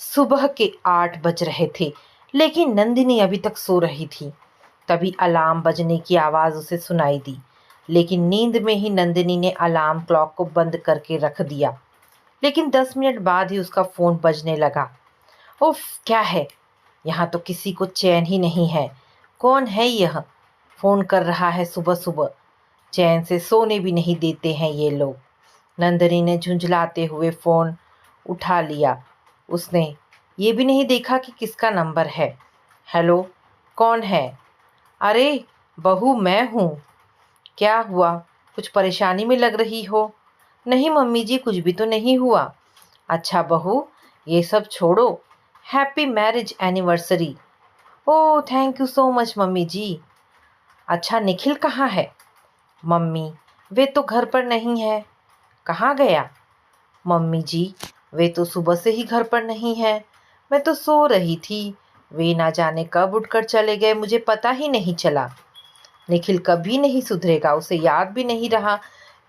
सुबह के 8 बज रहे थे, लेकिन नंदिनी अभी तक सो रही थी। तभी अलार्म बजने की आवाज़ उसे सुनाई दी, लेकिन नींद में ही नंदिनी ने अलार्म क्लॉक को बंद करके रख दिया। लेकिन 10 मिनट बाद ही उसका फ़ोन बजने लगा। उफ़! क्या है? यहाँ तो किसी को चैन ही नहीं है। कौन है यह? फ़ोन कर रहा है सुबह-सुबह। चैन से सोने भी नहीं देते हैं ये लोग। नंदिनी ने झुंझलाते हुए फ़ोन उठा लिया। उसने ये भी नहीं देखा कि किसका नंबर है। हेलो, कौन है? अरे बहू, मैं हूँ। क्या हुआ? कुछ परेशानी में लग रही हो? नहीं मम्मी जी, कुछ भी तो नहीं हुआ। अच्छा बहू, ये सब छोड़ो। Happy marriage anniversary. Oh thank you so much mummy ji. अच्छा निखिल कहाँ है? मम्मी, वे तो घर पर नहीं है। कहाँ गया? मम्मी जी, वे तो सुबह से ही घर पर नहीं है। मैं तो सो रही थी। वे ना जाने कब उठकर चले गए, मुझे पता ही नहीं चला। निखिल कभी नहीं सुधरेगा, उसे याद भी नहीं रहा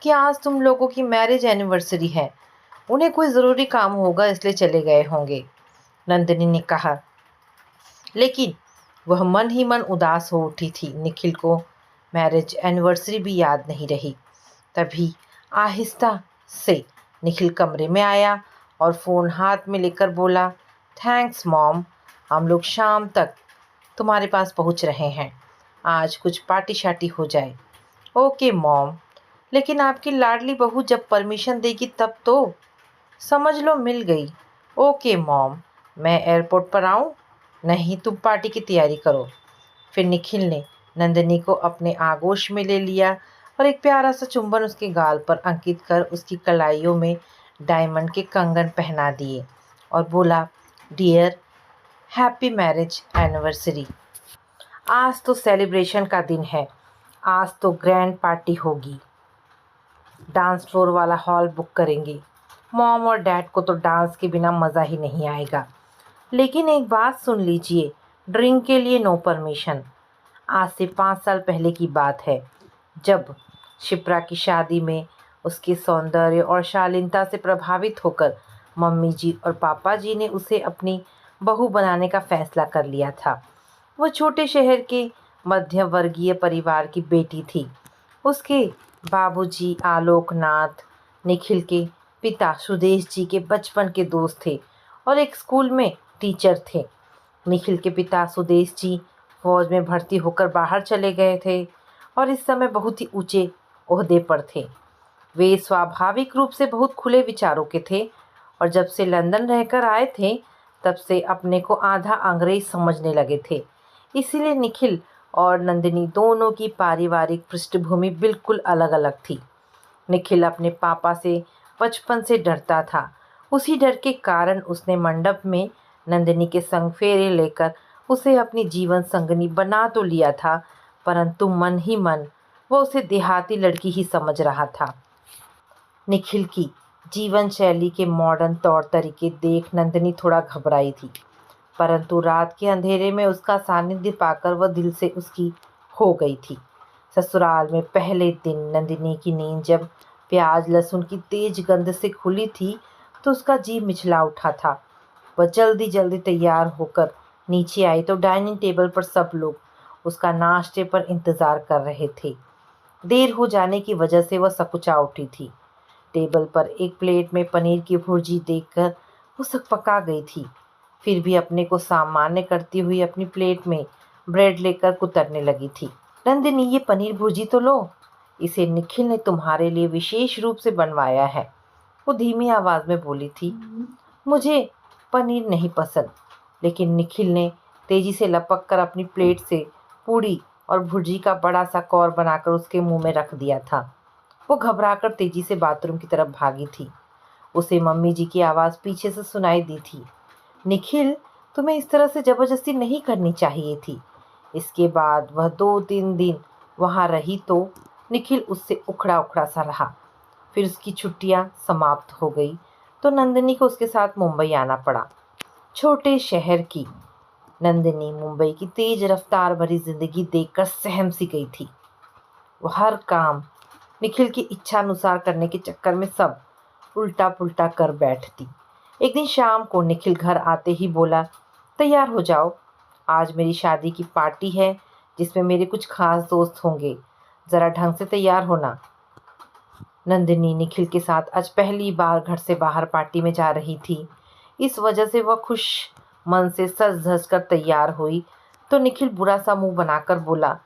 कि आज तुम लोगों की मैरिज एनिवर्सरी है। उन्हें कोई ज़रूरी काम होगा इसलिए चले गए होंगे, नंदिनी ने कहा। लेकिन वह मन ही मन उदास हो उठी थी। निखिल को मैरिज एनिवर्सरी भी याद नहीं रही। तभी आहिस्ता से निखिल कमरे में आया और फ़ोन हाथ में लेकर बोला, थैंक्स मॉम, हम लोग शाम तक तुम्हारे पास पहुंच रहे हैं। आज कुछ पार्टी शार्टी हो जाए। ओके मॉम, लेकिन आपकी लाडली बहू जब परमिशन देगी तब तो। समझ लो मिल गई। ओके मॉम, मैं एयरपोर्ट पर आऊँ? नहीं, तुम पार्टी की तैयारी करो। फिर निखिल ने नंदिनी को अपने आगोश में ले लिया और एक प्यारा सा चुंबन उसके गाल पर अंकित कर उसकी कलाइयों में डायमंड के कंगन पहना दिए और बोला, डियर, हैप्पी मैरिज एनिवर्सरी। आज तो सेलिब्रेशन का दिन है। आज तो ग्रैंड पार्टी होगी। डांस फ्लोर वाला हॉल बुक करेंगे। मॉम और डैड को तो डांस के बिना मज़ा ही नहीं आएगा। लेकिन एक बात सुन लीजिए, ड्रिंक के लिए नो परमिशन। आज से 5 साल पहले की बात है, जब शिप्रा की शादी में उसके सौंदर्य और शालीनता से प्रभावित होकर मम्मी जी और पापा जी ने उसे अपनी बहू बनाने का फैसला कर लिया था। वो छोटे शहर के मध्यम वर्गीय परिवार की बेटी थी। उसके बाबूजी आलोकनाथ निखिल के पिता सुदेश जी के बचपन के दोस्त थे और एक स्कूल में टीचर थे। निखिल के पिता सुदेश जी फौज में भर्ती होकर बाहर चले गए थे और इस समय बहुत ही ऊंचे ओहदे पर थे। वे स्वाभाविक रूप से बहुत खुले विचारों के थे और जब से लंदन रहकर आए थे तब से अपने को आधा अंग्रेज समझने लगे थे। इसीलिए निखिल और नंदिनी दोनों की पारिवारिक पृष्ठभूमि बिल्कुल अलग अलग थी। निखिल अपने पापा से बचपन से डरता था। उसी डर के कारण उसने मंडप में नंदिनी के संग फेरे लेकर उसे अपनी जीवन संगनी बना तो लिया था, परंतु मन ही मन वो उसे देहाती लड़की ही समझ रहा था। निखिल की जीवन शैली के मॉडर्न तौर तरीके देख नंदिनी थोड़ा घबराई थी, परंतु रात के अंधेरे में उसका सानिध्य पाकर वह दिल से उसकी हो गई थी। ससुराल में पहले दिन नंदिनी की नींद जब प्याज लहसुन की तेज गंध से खुली थी तो उसका जी मिचला उठा था। वह जल्दी जल्दी तैयार होकर नीचे आई तो डाइनिंग टेबल पर सब लोग उसका नाश्ते पर इंतज़ार कर रहे थे। देर हो जाने की वजह से वह सकुचा उठी थी। टेबल पर एक प्लेट में पनीर की भुर्जी देखकर वो सकपका गई थी। फिर भी अपने को सामान्य करती हुई अपनी प्लेट में ब्रेड लेकर कुतरने लगी थी। नंदिनी, ये पनीर भुर्जी तो लो, इसे निखिल ने तुम्हारे लिए विशेष रूप से बनवाया है, वो धीमी आवाज़ में बोली थी। मुझे पनीर नहीं पसंद, लेकिन निखिल ने तेजी से लपक कर अपनी प्लेट से पूड़ी और भुर्जी का बड़ा सा कौर बनाकर उसके मुंह में रख दिया था। वो घबराकर तेजी से बाथरूम की तरफ भागी थी। उसे मम्मी जी की आवाज़ पीछे से सुनाई दी थी, निखिल, तुम्हें इस तरह से ज़बरदस्ती नहीं करनी चाहिए थी। इसके बाद वह 2-3 दिन वहाँ रही तो निखिल उससे उखड़ा उखड़ा सा रहा। फिर उसकी छुट्टियाँ समाप्त हो गई तो नंदिनी को उसके साथ मुंबई आना पड़ा। छोटे शहर की नंदिनी मुंबई की तेज रफ्तार भरी जिंदगी देखकर सहम सी गई थी। वो हर काम निखिल की इच्छा अनुसार करने के चक्कर में सब उल्टा पुल्टा कर बैठती। एक दिन शाम को निखिल घर आते ही बोला, तैयार हो जाओ, आज मेरी शादी की पार्टी है जिसमें मेरे कुछ खास दोस्त होंगे, ज़रा ढंग से तैयार होना। नंदिनी निखिल के साथ आज पहली बार घर से बाहर पार्टी में जा रही थी। इस वजह से वह खुश मन से सज धज कर तैयार हुई तो निखिल बुरा सा मुंह बनाकर बोला,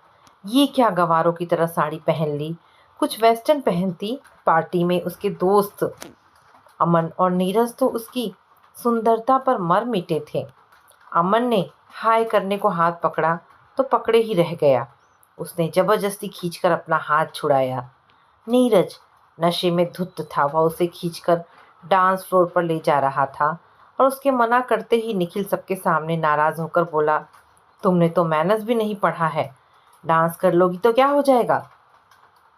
ये क्या गंवारों की तरह साड़ी पहन ली, कुछ वेस्टर्न पहनती। पार्टी में उसके दोस्त अमन और नीरज तो उसकी सुंदरता पर मर मिटे थे। अमन ने हाय करने को हाथ पकड़ा तो पकड़े ही रह गया। उसने जबरदस्ती खींचकर अपना हाथ छुड़ाया। नीरज नशे में धुत था, वह उसे खींचकर डांस फ्लोर पर ले जा रहा था और उसके मना करते ही निखिल सबके सामने नाराज होकर बोला, तुमने तो मैनर्स भी नहीं पढ़ा है, डांस कर लोगी तो क्या हो जाएगा।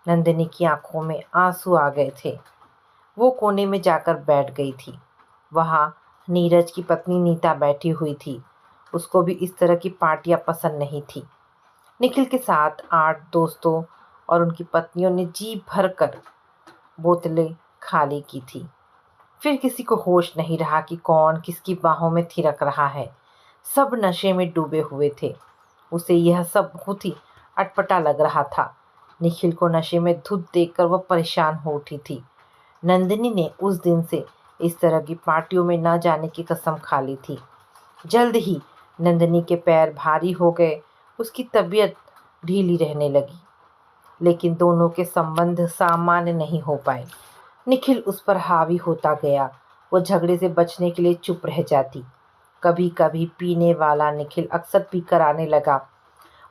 नंदिनी की आंखों में आंसू आ गए थे। वो कोने में जाकर बैठ गई थी। वहाँ नीरज की पत्नी नीता बैठी हुई थी। उसको भी इस तरह की पार्टियां पसंद नहीं थी। निखिल के साथ 8 दोस्तों और उनकी पत्नियों ने जी भर कर बोतलें खाली की थी। फिर किसी को होश नहीं रहा कि कौन किसकी बाहों में थिरक रहा है। सब नशे में डूबे हुए थे। उसे यह सब बहुत ही अटपटा लग रहा था। निखिल को नशे में धुत देखकर वह परेशान हो उठी थी। नंदिनी ने उस दिन से इस तरह की पार्टियों में न जाने की कसम खा ली थी। जल्द ही नंदिनी के पैर भारी हो गए, उसकी तबीयत ढीली रहने लगी, लेकिन दोनों के संबंध सामान्य नहीं हो पाए। निखिल उस पर हावी होता गया। वो झगड़े से बचने के लिए चुप रह जाती। कभी कभी पीने वाला निखिल अक्सर पीकर आने लगा।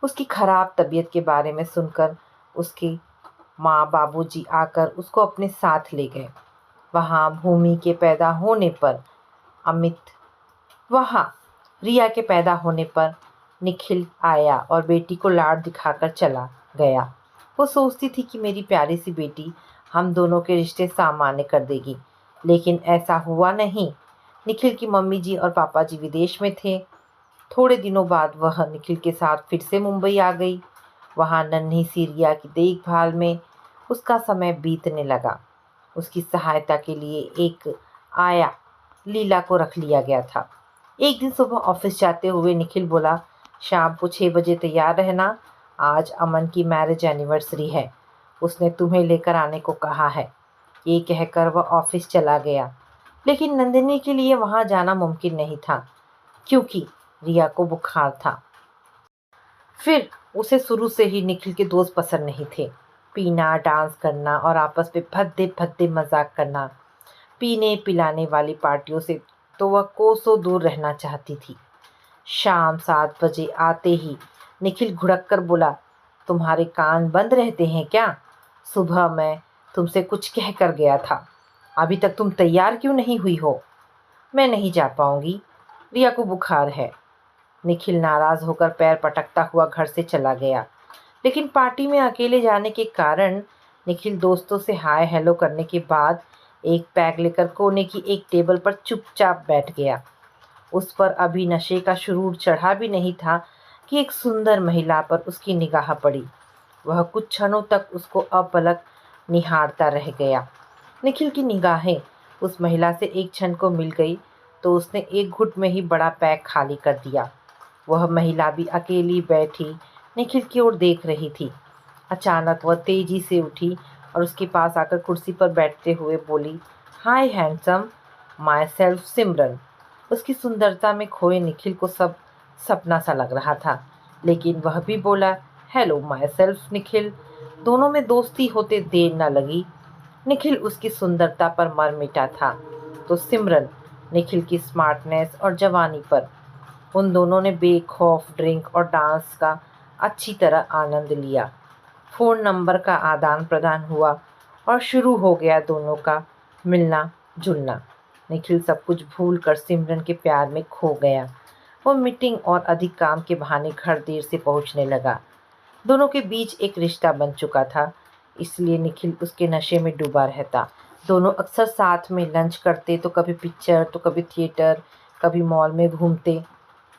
उसकी खराब तबीयत के बारे में सुनकर उसके माँ बाबूजी आकर उसको अपने साथ ले गए। वहाँ भूमि के पैदा होने पर अमित वहाँ रिया के पैदा होने पर निखिल आया और बेटी को लाड दिखाकर चला गया। वो सोचती थी कि मेरी प्यारी सी बेटी हम दोनों के रिश्ते सामान्य कर देगी, लेकिन ऐसा हुआ नहीं। निखिल की मम्मी जी और पापा जी विदेश में थे। थोड़े दिनों बाद वह निखिल के साथ फिर से मुंबई आ गई। वहाँ नन्ही सी रिया की देखभाल में उसका समय बीतने लगा। उसकी सहायता के लिए एक आया लीला को रख लिया गया था। एक दिन सुबह ऑफिस जाते हुए निखिल बोला, शाम को 6 बजे तैयार रहना, आज अमन की मैरिज एनिवर्सरी है, उसने तुम्हें लेकर आने को कहा है। ये कहकर वह ऑफिस चला गया, लेकिन नंदिनी के लिए वहाँ जाना मुमकिन नहीं था क्योंकि रिया को बुखार था। फिर उसे शुरू से ही निखिल के दोस्त पसंद नहीं थे। पीना, डांस करना और आपस में भद्दे भद्दे मजाक करना। पीने पिलाने वाली पार्टियों से तो वह कोसों दूर रहना चाहती थी। शाम 7 बजे आते ही निखिल घुड़क कर बोला, तुम्हारे कान बंद रहते हैं क्या? सुबह मैं तुमसे कुछ कह कर गया था, अभी तक तुम तैयार क्यों नहीं हुई हो? मैं नहीं जा पाऊंगी, रिया को बुखार है। निखिल नाराज होकर पैर पटकता हुआ घर से चला गया। लेकिन पार्टी में अकेले जाने के कारण निखिल दोस्तों से हाय हेलो करने के बाद एक पैक लेकर कोने की एक टेबल पर चुपचाप बैठ गया। उस पर अभी नशे का शुरूर चढ़ा भी नहीं था कि एक सुंदर महिला पर उसकी निगाह पड़ी। वह कुछ क्षणों तक उसको अपलक निहारता रह गया। निखिल की निगाहें उस महिला से एक क्षण को मिल गई तो उसने एक घुट में ही बड़ा पैक खाली कर दिया। वह महिला भी अकेली बैठी निखिल की ओर देख रही थी। अचानक वह तेजी से उठी और उसके पास आकर कुर्सी पर बैठते हुए बोली, हाय हैंडसम, माई सेल्फ सिमरन। उसकी सुंदरता में खोए निखिल को सब सपना सा लग रहा था, लेकिन वह भी बोला, हेलो माई सेल्फ निखिल। दोनों में दोस्ती होते देर न लगी। निखिल उसकी सुंदरता पर मर मिटा था तो सिमरन निखिल की स्मार्टनेस और जवानी पर। उन दोनों ने बेखौफ ड्रिंक और डांस का अच्छी तरह आनंद लिया। फ़ोन नंबर का आदान प्रदान हुआ और शुरू हो गया दोनों का मिलना जुलना। निखिल सब कुछ भूल कर सिमरन के प्यार में खो गया। वो मीटिंग और अधिक काम के बहाने घर देर से पहुंचने लगा। दोनों के बीच एक रिश्ता बन चुका था, इसलिए निखिल उसके नशे में डूबा रहता। दोनों अक्सर साथ में लंच करते, तो कभी पिक्चर तो कभी थिएटर, कभी मॉल में घूमते।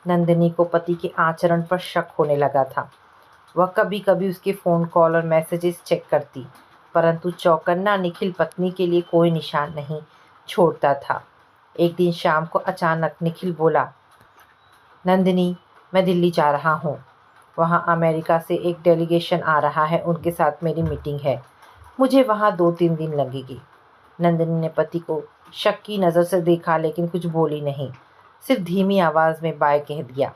नंदिनी को पति के आचरण पर शक होने लगा था। वह कभी कभी उसके फ़ोन कॉल और मैसेजेस चेक करती, परंतु चौकन्ना निखिल पत्नी के लिए कोई निशान नहीं छोड़ता था। एक दिन शाम को अचानक निखिल बोला, नंदिनी, मैं दिल्ली जा रहा हूँ। वहाँ अमेरिका से एक डेलीगेशन आ रहा है, उनके साथ मेरी मीटिंग है। मुझे वहाँ 2-3 दिन लगेगी। नंदिनी ने पति को शक की नज़र से देखा, लेकिन कुछ बोली नहीं, सिर्फ धीमी आवाज़ में बाय कह दिया।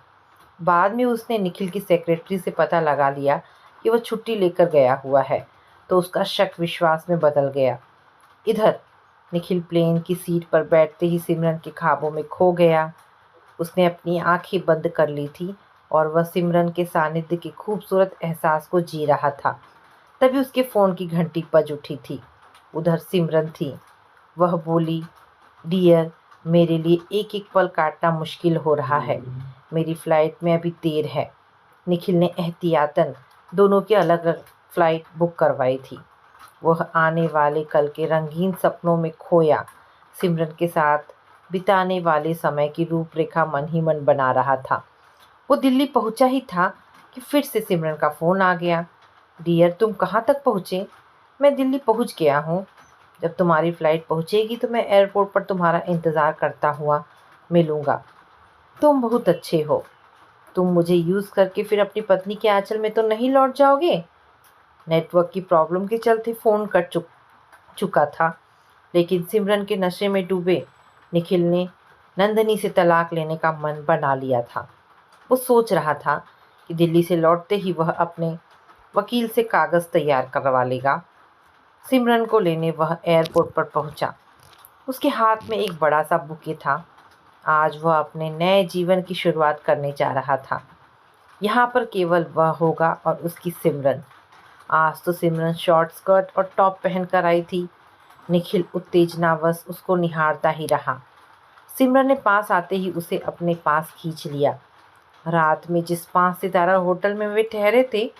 बाद में उसने निखिल की सेक्रेटरी से पता लगा लिया कि वह छुट्टी लेकर गया हुआ है, तो उसका शक विश्वास में बदल गया। इधर निखिल प्लेन की सीट पर बैठते ही सिमरन के ख्वाबों में खो गया। उसने अपनी आंखें बंद कर ली थी और वह सिमरन के सानिध्य के खूबसूरत एहसास को जी रहा था। तभी उसके फ़ोन की घंटी बज उठी थी। उधर सिमरन थी। वह बोली, डियर, मेरे लिए एक एक पल काटना मुश्किल हो रहा है। मेरी फ़्लाइट में अभी देर है। निखिल ने एहतियातन दोनों की अलग अलग फ़्लाइट बुक करवाई थी। वह आने वाले कल के रंगीन सपनों में खोया सिमरन के साथ बिताने वाले समय की रूपरेखा मन ही मन बना रहा था। वो दिल्ली पहुंचा ही था कि फिर से सिमरन का फ़ोन आ गया। डियर, तुम कहाँ तक पहुँचे? मैं दिल्ली पहुँच गया हूँ। जब तुम्हारी फ़्लाइट पहुँचेगी तो मैं एयरपोर्ट पर तुम्हारा इंतज़ार करता हुआ मिलूँगा। तुम बहुत अच्छे हो। तुम मुझे यूज़ करके फिर अपनी पत्नी के आंचल में तो नहीं लौट जाओगे? नेटवर्क की प्रॉब्लम के चलते फ़ोन कट चुका था, लेकिन सिमरन के नशे में डूबे निखिल ने नंदनी से तलाक लेने का मन बना लिया था। वो सोच रहा था कि दिल्ली से लौटते ही वह अपने वकील से कागज़ तैयार करवा लेगा। सिमरन को लेने वह एयरपोर्ट पर पहुंचा। उसके हाथ में एक बड़ा सा बुके था। आज वह अपने नए जीवन की शुरुआत करने जा रहा था। यहाँ पर केवल वह होगा और उसकी सिमरन। आज तो सिमरन शॉर्ट स्कर्ट और टॉप पहन कर आई थी। निखिल उत्तेजनावश उसको निहारता ही रहा। सिमरन ने पास आते ही उसे अपने पास खींच लिया। रात में जिस 5 सितारा होटल में वे ठहरे थे,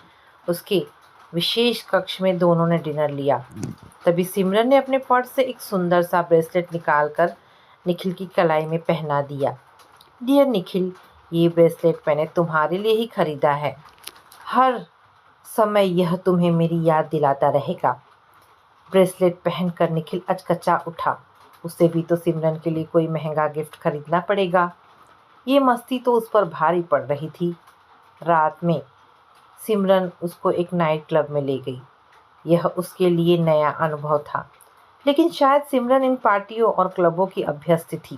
उसके विशेष कक्ष में दोनों ने डिनर लिया। तभी सिमरन ने अपने पर्स से एक सुंदर सा ब्रेसलेट निकालकर निखिल की कलाई में पहना दिया। डियर निखिल, ये ब्रेसलेट मैंने तुम्हारे लिए ही खरीदा है। हर समय यह तुम्हें मेरी याद दिलाता रहेगा। ब्रेसलेट पहनकर निखिल अचकचा उठा। उसे भी तो सिमरन के लिए कोई महंगा गिफ्ट खरीदना पड़ेगा। ये मस्ती तो उस पर भारी पड़ रही थी। रात में सिमरन उसको एक नाइट क्लब में ले गई। यह उसके लिए नया अनुभव था, लेकिन शायद सिमरन इन पार्टियों और क्लबों की अभ्यस्त थी।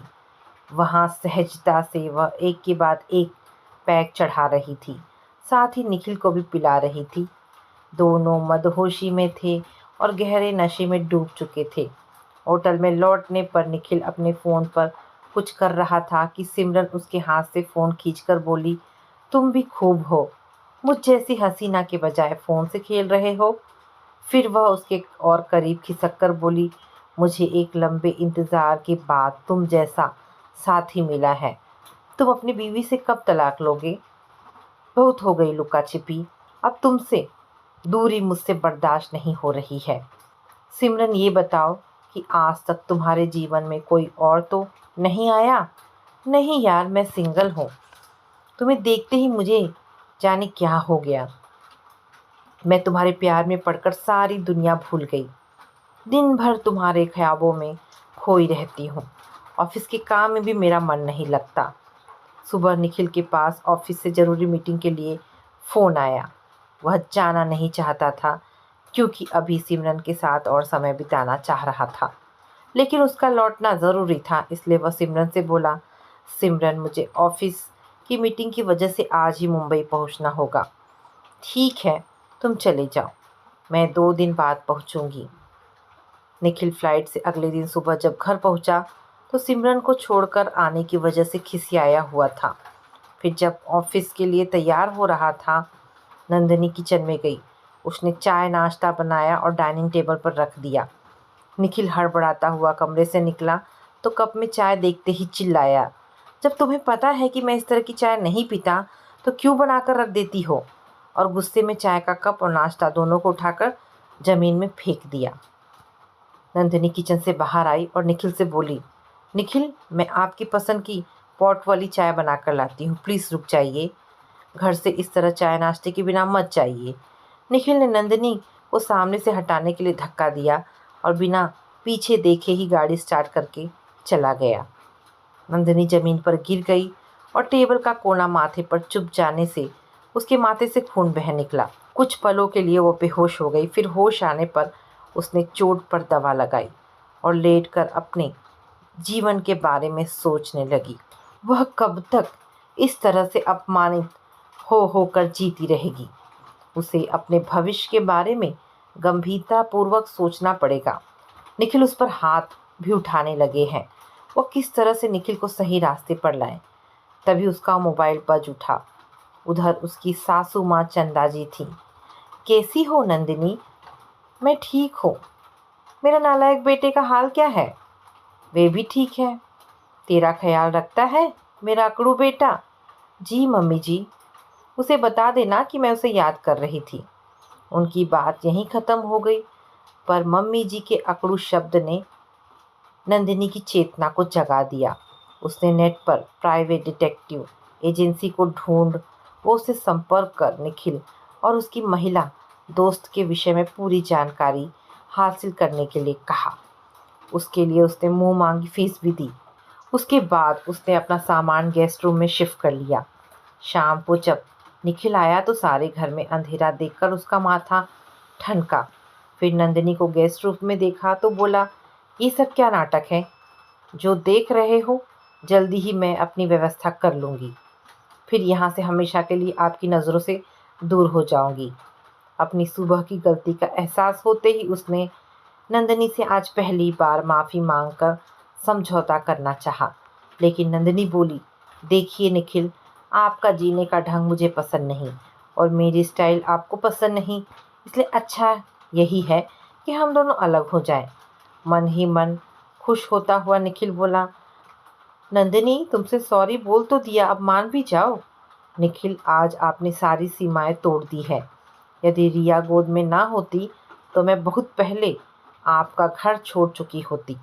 वहाँ सहजता से वह एक के बाद एक पैक चढ़ा रही थी, साथ ही निखिल को भी पिला रही थी। दोनों मदहोशी में थे और गहरे नशे में डूब चुके थे। होटल में लौटने पर निखिल अपने फ़ोन पर कुछ कर रहा था कि सिमरन उसके हाथ से फ़ोन खींचकर बोली, तुम भी खूब हो। मुझ जैसी हसीना के बजाय फ़ोन से खेल रहे हो। फिर वह उसके और करीब खिसक कर बोली, मुझे एक लंबे इंतज़ार के बाद तुम जैसा साथी मिला है। तुम अपनी बीवी से कब तलाक लोगे? बहुत हो गई लुका छिपी। अब तुमसे दूरी मुझसे बर्दाश्त नहीं हो रही है। सिमरन, ये बताओ कि आज तक तुम्हारे जीवन में कोई और तो नहीं आया? नहीं यार, मैं सिंगल हूँ। तुम्हें देखते ही मुझे जाने क्या हो गया। मैं तुम्हारे प्यार में पड़कर सारी दुनिया भूल गई। दिन भर तुम्हारे ख्यालों में खोई रहती हूँ। ऑफिस के काम में भी मेरा मन नहीं लगता। सुबह निखिल के पास ऑफिस से ज़रूरी मीटिंग के लिए फ़ोन आया। वह जाना नहीं चाहता था, क्योंकि अभी सिमरन के साथ और समय बिताना चाह रहा था, लेकिन उसका लौटना ज़रूरी था। इसलिए वह सिमरन से बोला, सिमरन, मुझे ऑफिस की मीटिंग की वजह से आज ही मुंबई पहुंचना होगा। ठीक है, तुम चले जाओ, मैं 2 दिन बाद पहुंचूंगी। निखिल फ्लाइट से अगले दिन सुबह जब घर पहुंचा तो सिमरन को छोड़कर आने की वजह से खिसियाया हुआ था। फिर जब ऑफिस के लिए तैयार हो रहा था, नंदिनी किचन में गई। उसने चाय नाश्ता बनाया और डाइनिंग टेबल पर रख दिया। निखिल हड़बड़ाता हुआ कमरे से निकला तो कप में चाय देखते ही चिल्लाया, जब तुम्हें पता है कि मैं इस तरह की चाय नहीं पीता तो क्यों बनाकर रख देती हो? और गुस्से में चाय का कप और नाश्ता दोनों को उठाकर ज़मीन में फेंक दिया। नंदिनी किचन से बाहर आई और निखिल से बोली, निखिल, मैं आपकी पसंद की पॉट वाली चाय बनाकर लाती हूँ, प्लीज़ रुक जाइए। घर से इस तरह चाय नाश्ते के बिना मत जाइए। निखिल ने नंदिनी को सामने से हटाने के लिए धक्का दिया और बिना पीछे देखे ही गाड़ी स्टार्ट करके चला गया। नंदिनी जमीन पर गिर गई और टेबल का कोना माथे पर चुभ जाने से उसके माथे से खून बह निकला। कुछ पलों के लिए वो बेहोश हो गई। फिर होश आने पर उसने चोट पर दवा लगाई और लेटकर अपने जीवन के बारे में सोचने लगी। वह कब तक इस तरह से अपमानित हो होकर जीती रहेगी? उसे अपने भविष्य के बारे में गंभीरतापूर्वक सोचना पड़ेगा। निखिल उस पर हाथ भी उठाने लगे हैं। वो किस तरह से निखिल को सही रास्ते पर लाए? तभी उसका मोबाइल बज उठा। उधर उसकी सासू माँ चंदा जी थी। कैसी हो नंदिनी? मैं ठीक हूँ। मेरा नालायक बेटे का हाल क्या है? वे भी ठीक है। तेरा ख्याल रखता है मेरा अकड़ू बेटा? जी मम्मी जी। उसे बता देना कि मैं उसे याद कर रही थी। उनकी बात यहीं ख़त्म हो गई, पर मम्मी जी के अकड़ू शब्द ने नंदिनी की चेतना को जगा दिया। उसने नेट पर प्राइवेट डिटेक्टिव एजेंसी को ढूंढ वो उससे संपर्क कर निखिल और उसकी महिला दोस्त के विषय में पूरी जानकारी हासिल करने के लिए कहा। उसके लिए उसने मुंह मांगी फीस भी दी। उसके बाद उसने अपना सामान गेस्ट रूम में शिफ्ट कर लिया। शाम को जब निखिल आया तो सारे घर में अंधेरा देखकर उसका माथा ठनका। फिर नंदिनी को गेस्ट रूम में देखा तो बोला, ये सब क्या नाटक है? जो देख रहे हो जल्दी ही मैं अपनी व्यवस्था कर लूँगी। फिर यहाँ से हमेशा के लिए आपकी नज़रों से दूर हो जाऊँगी। अपनी सुबह की गलती का एहसास होते ही उसने नंदिनी से आज पहली बार माफ़ी मांगकर समझौता करना चाहा। लेकिन नंदिनी बोली, देखिए निखिल, आपका जीने का ढंग मुझे पसंद नहीं और मेरी स्टाइल आपको पसंद नहीं, इसलिए अच्छा यही है कि हम दोनों अलग हो जाएं। मन ही मन खुश होता हुआ निखिल बोला, नंदिनी तुमसे सॉरी बोल तो दिया, अब मान भी जाओ। निखिल, आज आपने सारी सीमाएं तोड़ दी है। यदि रिया गोद में ना होती तो मैं बहुत पहले आपका घर छोड़ चुकी होती।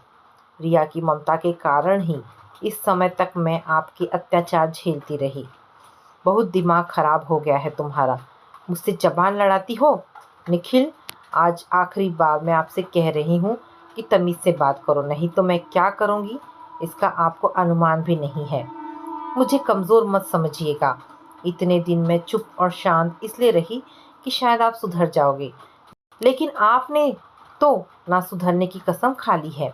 रिया की ममता के कारण ही इस समय तक मैं आपके अत्याचार झेलती रही। बहुत दिमाग खराब हो गया है तुम्हारा। मुझसे जबान लड़ाती हो। निखिल, आज आखिरी बार मैं आपसे कह रही हूँ कि तमीज़ से बात करो, नहीं तो मैं क्या करूँगी इसका आपको अनुमान भी नहीं है। मुझे कमज़ोर मत समझिएगा। इतने दिन मैं चुप और शांत इसलिए रही कि शायद आप सुधर जाओगे, लेकिन आपने तो ना सुधरने की कसम खा ली है।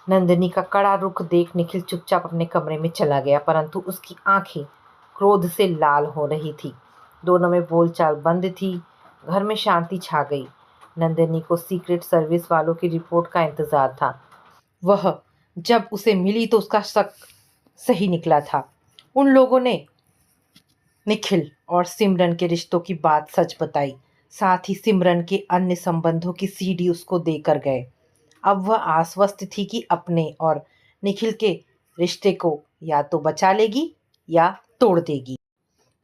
नंदिनी का कड़ा रुख देख निखिल चुपचाप अपने कमरे में चला गया, परंतु उसकी आंखें क्रोध से लाल हो रही थी। दोनों में बोलचाल बंद थी। घर में शांति छा गई। नंदिनी को सीक्रेट सर्विस वालों की रिपोर्ट का इंतजार था। वह जब उसे मिली तो उसका शक सही निकला था। उन लोगों ने निखिल और सिमरन के रिश्तों की बात सच बताई। साथ ही सिमरन के अन्य संबंधों की सीडी उसको देकर गए। अब वह आश्वस्त थी कि अपने और निखिल के रिश्ते को या तो बचा लेगी या तोड़ देगी।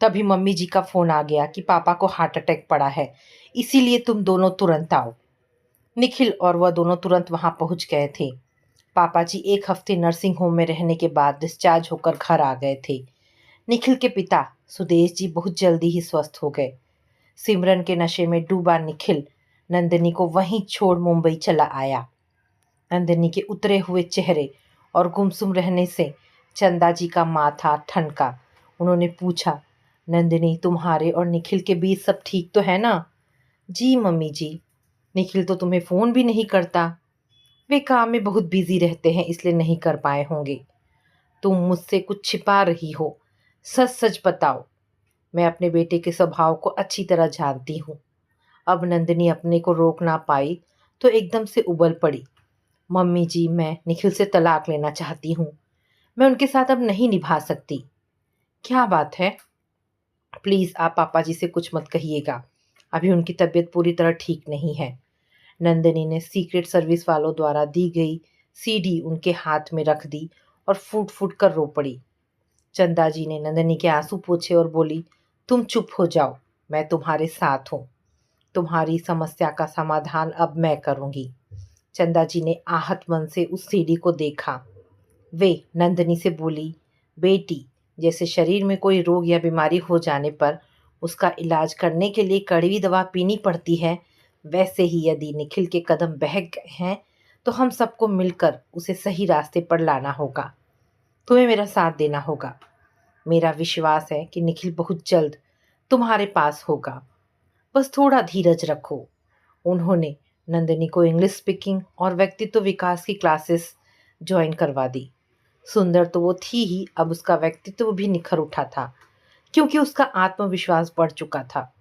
तभी मम्मी जी का फ़ोन आ गया कि पापा को हार्ट अटैक पड़ा है, इसीलिए तुम दोनों तुरंत आओ। निखिल और वह दोनों तुरंत वहां पहुंच गए थे। पापा जी 1 हफ्ते नर्सिंग होम में रहने के बाद डिस्चार्ज होकर घर आ गए थे। निखिल के पिता सुदेश जी बहुत जल्दी ही स्वस्थ हो गए। सिमरन के नशे में डूबा निखिल नंदिनी को वहीं छोड़ मुंबई चला आया। नंदिनी के उतरे हुए चेहरे और गुमसुम रहने से चंदा जी का माथा ठनका। उन्होंने पूछा, नंदिनी तुम्हारे और निखिल के बीच सब ठीक तो है ना? जी मम्मी जी। निखिल तो तुम्हें फ़ोन भी नहीं करता। वे काम में बहुत बिजी रहते हैं इसलिए नहीं कर पाए होंगे। तुम मुझसे कुछ छिपा रही हो, सच सच बताओ। मैं अपने बेटे के स्वभाव को अच्छी तरह जानती हूँ। अब नंदिनी अपने को रोक ना पाई तो एकदम से उबल पड़ी। मम्मी जी, मैं निखिल से तलाक लेना चाहती हूँ। मैं उनके साथ अब नहीं निभा सकती। क्या बात है? प्लीज़ आप पापा जी से कुछ मत कहिएगा। अभी उनकी तबीयत पूरी तरह ठीक नहीं है। नंदिनी ने सीक्रेट सर्विस वालों द्वारा दी गई सीडी उनके हाथ में रख दी और फूट फूट कर रो पड़ी। चंदा जी ने नंदिनी के आंसू पोंछे और बोली, तुम चुप हो जाओ, मैं तुम्हारे साथ हूँ। तुम्हारी समस्या का समाधान अब मैं करूँगी। चंदा जी ने आहत मन से उस सीडी को देखा। वे नंदिनी से बोली, बेटी, जैसे शरीर में कोई रोग या बीमारी हो जाने पर उसका इलाज करने के लिए कड़वी दवा पीनी पड़ती है, वैसे ही यदि निखिल के कदम बहक गए हैं तो हम सबको मिलकर उसे सही रास्ते पर लाना होगा। तुम्हें मेरा साथ देना होगा। मेरा विश्वास है कि निखिल बहुत जल्द तुम्हारे पास होगा। बस थोड़ा धीरज रखो। उन्होंने नंदिनी को इंग्लिश स्पीकिंग और व्यक्तित्व विकास की क्लासेस ज्वाइन करवा दी। सुंदर तो वो थी ही, अब उसका व्यक्तित्व भी निखर उठा था क्योंकि उसका आत्मविश्वास बढ़ चुका था।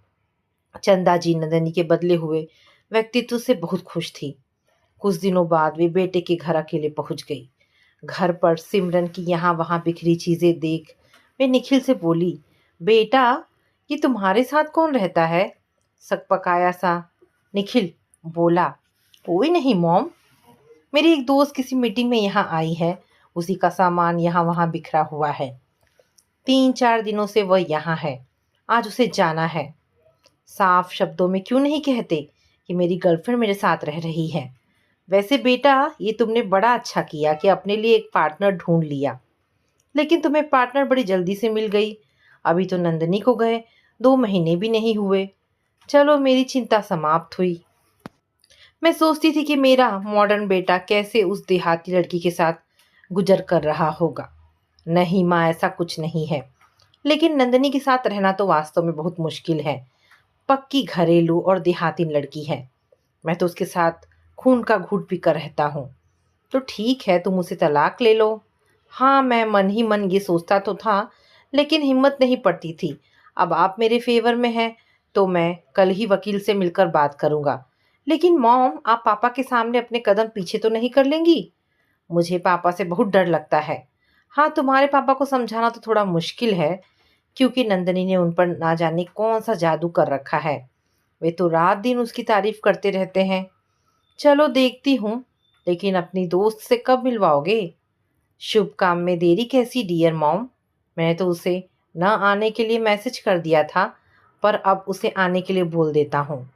चंदा जी नंदिनी के बदले हुए व्यक्तित्व से बहुत खुश थी। कुछ दिनों बाद वे बेटे के घर अकेले पहुंच गई। घर पर सिमरन की यहाँ वहाँ बिखरी चीजें देख वे निखिल से बोली, बेटा ये तुम्हारे साथ कौन रहता है? सकपकाया सा निखिल बोला, कोई नहीं मॉम, मेरी एक दोस्त किसी मीटिंग में यहाँ आई है, उसी का सामान यहाँ वहाँ बिखरा हुआ है। 3-4 दिनों से वह यहाँ है, आज उसे जाना है। साफ शब्दों में क्यों नहीं कहते कि मेरी गर्लफ्रेंड मेरे साथ रह रही है? वैसे बेटा ये तुमने बड़ा अच्छा किया कि अपने लिए एक पार्टनर ढूंढ लिया, लेकिन तुम्हें पार्टनर बड़ी जल्दी से मिल गई। अभी तो नंदनी को गए 2 महीने भी नहीं हुए। चलो मेरी चिंता समाप्त हुई। मैं सोचती थी कि मेरा मॉडर्न बेटा कैसे उस देहाती लड़की के साथ गुजर कर रहा होगा। नहीं माँ, ऐसा कुछ नहीं है, लेकिन नंदनी के साथ रहना तो वास्तव में बहुत मुश्किल है। पक्की घरेलू और देहाती लड़की है। मैं तो उसके साथ खून का घूंट पीकर रहता हूँ। तो ठीक है, तुम उसे तलाक ले लो। हाँ, मैं मन ही मन ये सोचता तो था, लेकिन हिम्मत नहीं पड़ती थी। अब आप मेरे फेवर में हैं तो मैं कल ही वकील से मिलकर बात करूँगा। लेकिन मॉम, आप पापा के सामने अपने कदम पीछे तो नहीं कर लेंगी? मुझे पापा से बहुत डर लगता है। हाँ, तुम्हारे पापा को समझाना तो थोड़ा मुश्किल है, क्योंकि नंदनी ने उन पर ना जाने कौन सा जादू कर रखा है। वे तो रात दिन उसकी तारीफ करते रहते हैं। चलो देखती हूँ, लेकिन अपनी दोस्त से कब मिलवाओगे? शुभ काम में देरी कैसी डियर मॉम? मैंने तो उसे न आने के लिए मैसेज कर दिया था, पर अब उसे आने के लिए बोल देता हूँ।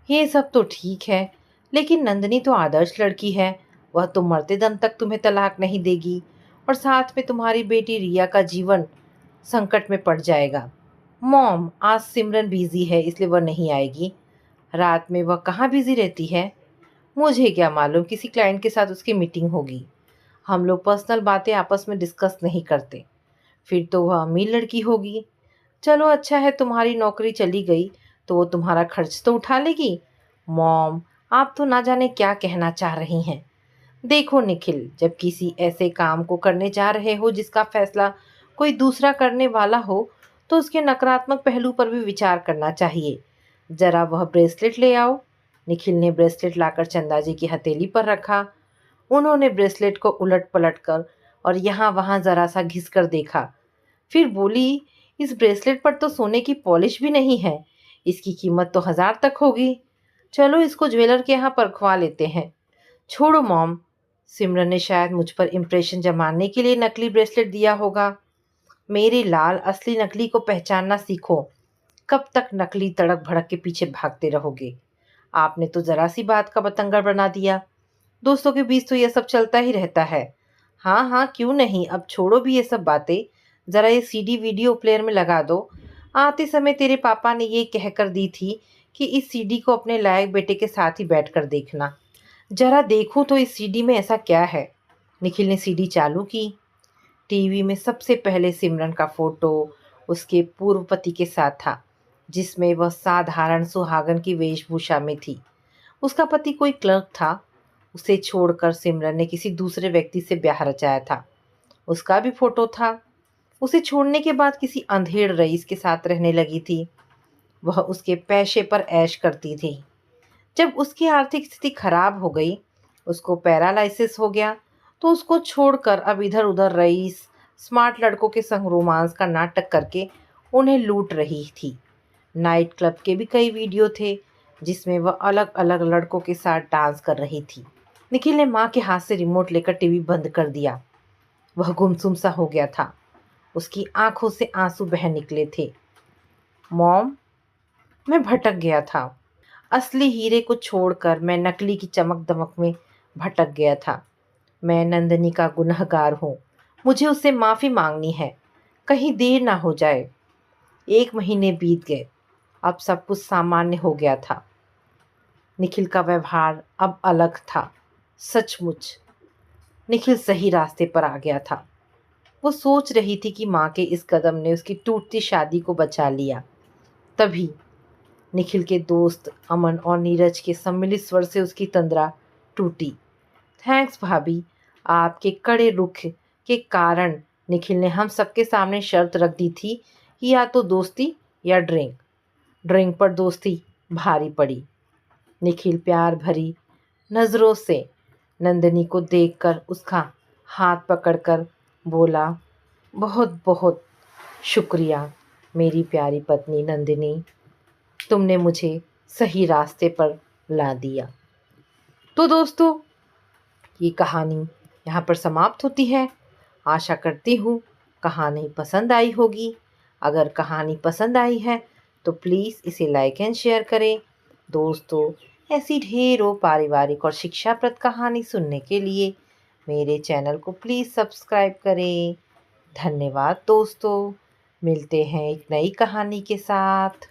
ये सब तो ठीक है, लेकिन नंदनी तो आदर्श लड़की है। वह तो मरते दम तक तुम्हें तलाक नहीं देगी, और साथ में तुम्हारी बेटी रिया का जीवन संकट में पड़ जाएगा। मॉम, आज सिमरन बिजी है इसलिए वह नहीं आएगी। रात में वह कहाँ बिजी रहती है? मुझे क्या मालूम, किसी क्लाइंट के साथ उसकी मीटिंग होगी। हम लोग पर्सनल बातें आपस में डिस्कस नहीं करते। फिर तो वह अमीर लड़की होगी। चलो अच्छा है, तुम्हारी नौकरी चली गई तो वो तुम्हारा खर्च तो उठा लेगी। मॉम, आप तो ना जाने क्या कहना चाह रही हैं। देखो निखिल, जब किसी ऐसे काम को करने जा रहे हो जिसका फैसला कोई दूसरा करने वाला हो, तो उसके नकारात्मक पहलू पर भी विचार करना चाहिए। जरा वह ब्रेसलेट ले आओ। निखिल ने ब्रेसलेट लाकर चंदा जी की हथेली पर रखा। उन्होंने ब्रेसलेट को उलट पलट कर और यहाँ वहाँ जरा सा घिस कर देखा। फिर बोली, इस ब्रेसलेट पर तो सोने की पॉलिश भी नहीं है। इसकी कीमत तो 1000 तक होगी। चलो इसको ज्वेलर के यहाँ परखवा लेते हैं। छोड़ो मॉम, सिमरन ने शायद मुझ पर इम्प्रेशन जमाने के लिए नकली ब्रेसलेट दिया होगा। मेरे लाल, असली नकली को पहचानना सीखो। कब तक नकली तड़क भड़क के पीछे भागते रहोगे? आपने तो जरा सी बात का बतंगड़ बना दिया। दोस्तों के बीच तो ये सब चलता ही रहता है। हाँ हाँ, क्यों नहीं, अब छोड़ो भी ये सब बातें। ज़रा ये सीडी वीडियो प्लेयर में लगा दो। आते समय तेरे पापा ने ये कहकर दी थी कि इस सीडी को अपने लायक बेटे के साथ ही बैठकर देखना। ज़रा देखूं तो इस सीडी में ऐसा क्या है। निखिल ने सीडी चालू की। टीवी में सबसे पहले सिमरन का फोटो उसके पूर्व पति के साथ था, जिसमें वह साधारण सुहागन की वेशभूषा में थी। उसका पति कोई क्लर्क था। उसे छोड़कर सिमरन ने किसी दूसरे व्यक्ति से ब्याह रचाया था। उसका भी फोटो था। उसे छोड़ने के बाद किसी अंधेड़ रईस के साथ रहने लगी थी। वह उसके पैसे पर ऐश करती थी। जब उसकी आर्थिक स्थिति खराब हो गई, उसको पैरालिसिस हो गया, तो उसको छोड़कर अब इधर उधर रईस स्मार्ट लड़कों के संग रोमांस का नाटक करके उन्हें लूट रही थी। नाइट क्लब के भी कई वीडियो थे जिसमें वह अलग अलग लड़कों के साथ डांस कर रही थी। निखिल ने माँ के हाथ से रिमोट लेकर टीवी बंद कर दिया। वह गुमसुम सा हो गया था। उसकी आंखों से आंसू बह निकले थे। मॉम, मैं भटक गया था। असली हीरे को छोड़कर मैं नकली की चमक दमक में भटक गया था। मैं नंदनी का गुनहगार हूँ। मुझे उससे माफ़ी मांगनी है। कहीं देर ना हो जाए। 1 महीने बीत गए। अब सब कुछ सामान्य हो गया था। निखिल का व्यवहार अब अलग था। सचमुच निखिल सही रास्ते पर आ गया था। वो सोच रही थी कि माँ के इस कदम ने उसकी टूटती शादी को बचा लिया। तभी निखिल के दोस्त अमन और नीरज के सम्मिलित स्वर से उसकी तंद्रा टूटी। थैंक्स भाभी, आपके कड़े रुख के कारण निखिल ने हम सबके सामने शर्त रख दी थी कि या तो दोस्ती या ड्रिंक। ड्रिंक पर दोस्ती भारी पड़ी। निखिल प्यार भरी नज़रों से नंदिनी को देखकर उसका हाथ पकड़कर बोला, बहुत बहुत शुक्रिया मेरी प्यारी पत्नी नंदिनी, तुमने मुझे सही रास्ते पर ला दिया। तो दोस्तों, ये कहानी यहाँ पर समाप्त होती है। आशा करती हूँ कहानी पसंद आई होगी। अगर कहानी पसंद आई है तो प्लीज़ इसे लाइक एंड शेयर करें। दोस्तों, ऐसी ढेरों पारिवारिक और शिक्षाप्रद कहानी सुनने के लिए मेरे चैनल को प्लीज़ सब्सक्राइब करें। धन्यवाद दोस्तों। मिलते हैं एक नई कहानी के साथ।